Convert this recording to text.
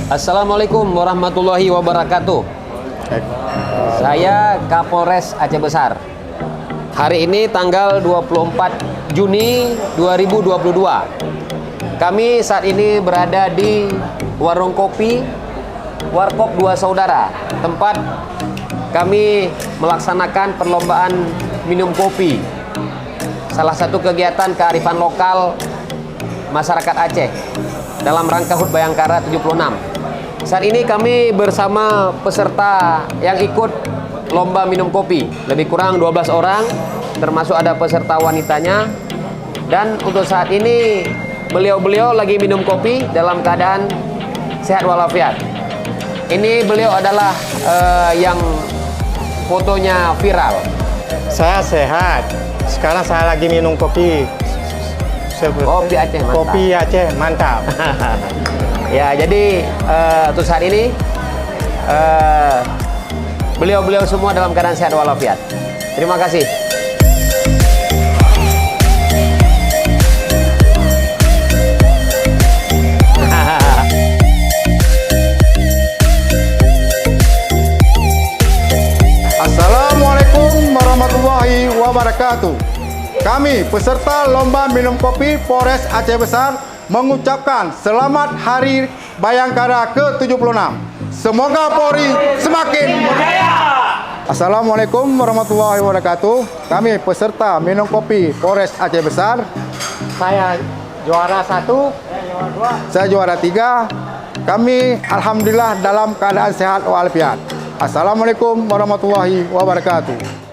Assalamualaikum warahmatullahi wabarakatuh. Saya Kapolres Aceh Besar. Hari ini tanggal 24 Juni 2022. Kami saat ini berada di warung kopi Warkop Dua Saudara, tempat kami melaksanakan perlombaan minum kopi. Salah satu kegiatan kearifan lokal masyarakat Aceh dalam rangka HUT Bayangkara 76. Saat ini kami bersama peserta yang ikut lomba minum kopi, lebih kurang 12 orang, termasuk ada peserta wanitanya. Dan untuk saat ini beliau-beliau lagi minum kopi dalam keadaan sehat walafiat. Ini beliau adalah yang fotonya viral. Saya sehat. Sekarang saya lagi minum kopi. Kopi Aceh mantap. Kopi Aceh mantap. Ya, jadi untuk saat ini beliau-beliau semua dalam keadaan sehat walafiat. Terima kasih. Assalamualaikum warahmatullahi wabarakatuh. Kami peserta lomba minum kopi Polres Aceh Besar mengucapkan selamat Hari Bayangkara ke-76. Semoga Polri semakin berjaya. Assalamualaikum warahmatullahi wabarakatuh. Kami peserta minum kopi Polres Aceh Besar. Saya juara 1, saya juara 3. Kami alhamdulillah dalam keadaan sehat walafiat. Assalamualaikum warahmatullahi wabarakatuh.